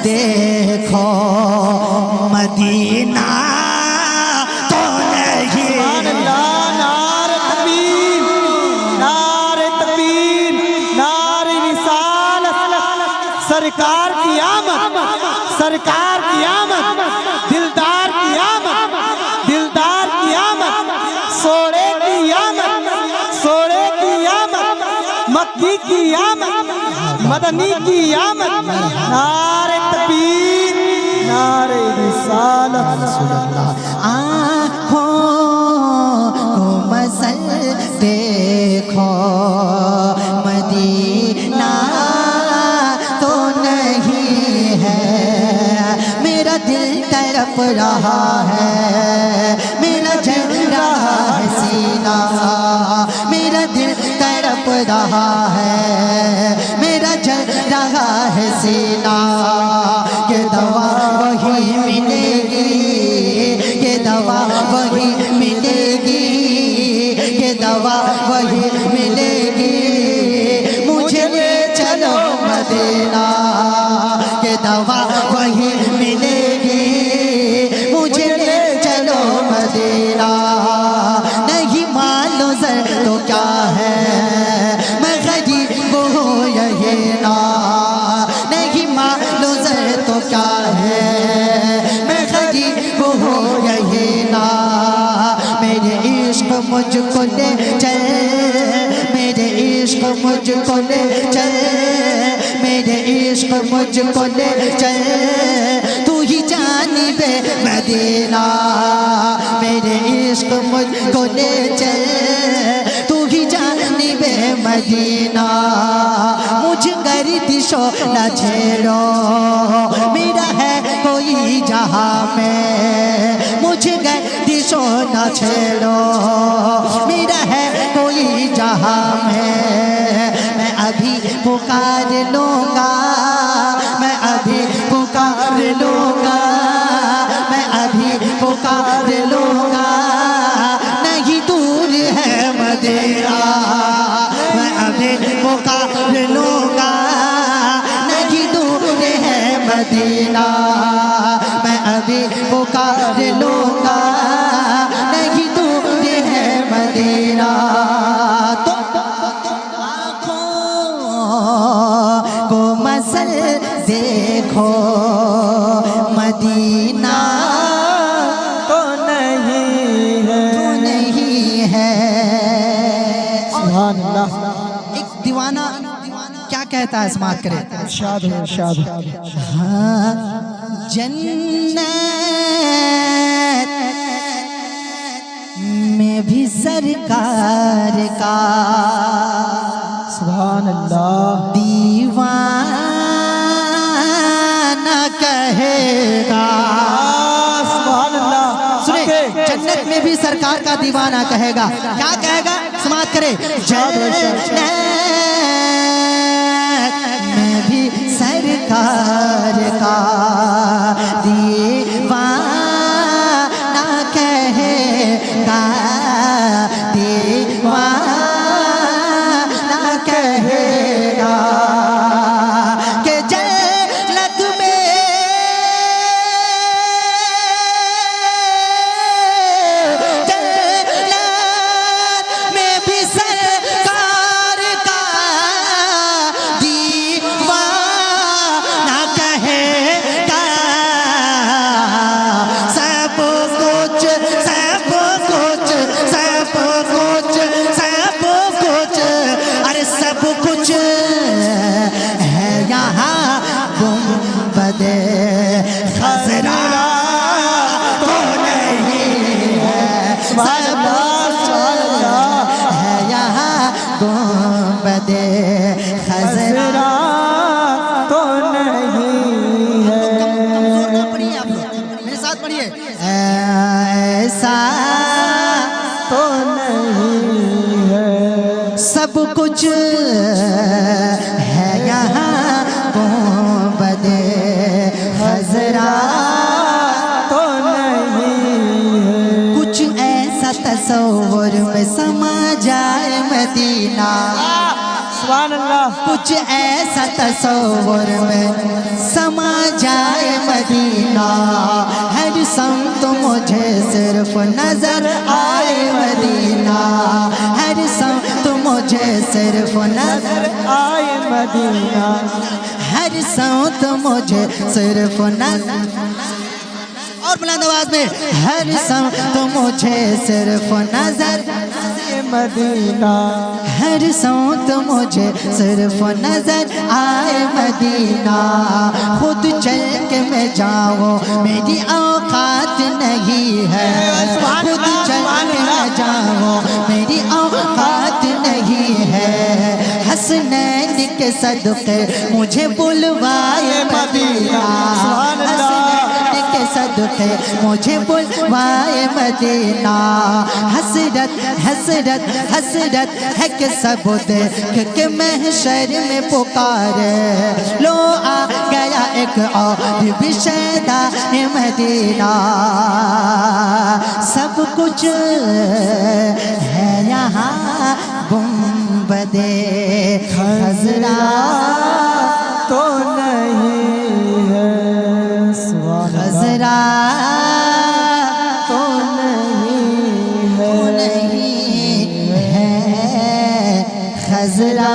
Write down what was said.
देखो मदीना तो नहीं। नारे तकबीर, नारे तकबीर, नारे रिसालत, सरकार की आमद, सरकार की आमद, दिलदार की आमद, दिलदार की आमद, सोड़े की आमद, सोड़े की आमद, मक्की की आमद, मदनी की आमद। नारे तकबीर, नारे रिसालत। आँखों को मसल देखो मदीना तो नहीं है। मेरा दिल तड़प रहा है, मेरा जल रहा है सीना, मेरा दिल तड़प रहा है, मेरा जल रहा है सीना। ये दवा वही मिलेगी, ये दवा वही मिलेगी, ये दवा वही मिलेगी। मुझे ले चलो मदीना, ये दवा वही मिलेगी, मुझे ले चलो मदीना। नहीं मालूम सर तो क्या है, मैं गरीब हूँ यही ना। नहीं मालूम सर तो क्या है, मैं गरीब हूँ यही ना। मेरे इश्क मुझको ले चल, मेरे इश्क मुझको ले चल, मेरे इश्क मुझको ले चल। तू ही जानी बे मदीना, मेरे इश्क मुझको ले चल, तू ही जानी बे मदीना। मुझ गर्दिशो न छेड़ो, मेरा है कोई जहाँ में। मुझे गर्दिशो न छेड़ो, मेरा है कोई जहाँ में। मैं अभी पुकार लूँगा, मैं अभी पुकार लूँगा, मैं अभी पुकार लूँगा। नहीं दूर है मदीना, मैं अभी पुकार लूँगा। नहीं दूर है मदीना, मैं अभी पुकार लूँगा। नहीं दूर है मदीना। तो आँखों को मसल देखो मदीना तो नहीं है, तो नहीं है। सुभान अल्लाह। एक दीवाना क्या कहता है, समात करे। इरशाद है, इरशाद है। हाँ, जन्नत में भी सरकार का सुभान अल्लाह दीवाना कहेगा। सुभान अल्लाह। सुने, जन्नत में भी सरकार का दीवाना कहेगा। क्या कहेगा, समात करे। जन्नत में भी सरकार का दीवाना कहेगा, दीवाना कहेगा कि जन्नत में, जन्नत में भी सरकार का दीवाना कहेगा। सब कुछ, सब कुछ, सब कुछ, सब कुछ, अरे सब कुछ है यहाँ गुंबदे खज़रा तो नहीं है। सब है यहाँ गुंबदे खज़रा तो नहीं है। कमजोर ना पढ़िए आप लोग, मेरे साथ पढ़िए। ऐसा तो नहीं है। सब कुछ है यहाँ गुंबदे खज़रा तो नहीं है। कुछ ऐसा तस्वुर में समा जाए मदीना। सुभान अल्लाह। कुछ कुछ ऐसा तस्वुर में समा जाए मदीना, हर सम्त मुझे सिर्फ नजर आए मदीना, हर सम्त मुझे सिर्फ नजर आए मदीना, हर सम्त मुझे सिर्फ नजर, और बुलंद आवाज में, हर सम्त मुझे सिर्फ नजर मदीना, हर सम्त मुझे सिर्फ नजर आए मदीना। खुद चल के मैं जाऊँ मेरी औकात नहीं है, खुद चल के मैं जाऊँ मेरी औकात नहीं है, हसनैन के सदके मुझे बुलवाए मदीना, हसनैन के सदके मुझे बुलवाए मदीना। हसरत हसरत हसरत है कि सब देख के महशर में पुकारे, लो आ गया एक और भी शैदा मदीना, सब कुछ है यहाँ गुंबदे खजरा तो नहीं है, खजरा तो नहीं है, नहीं है, खजरा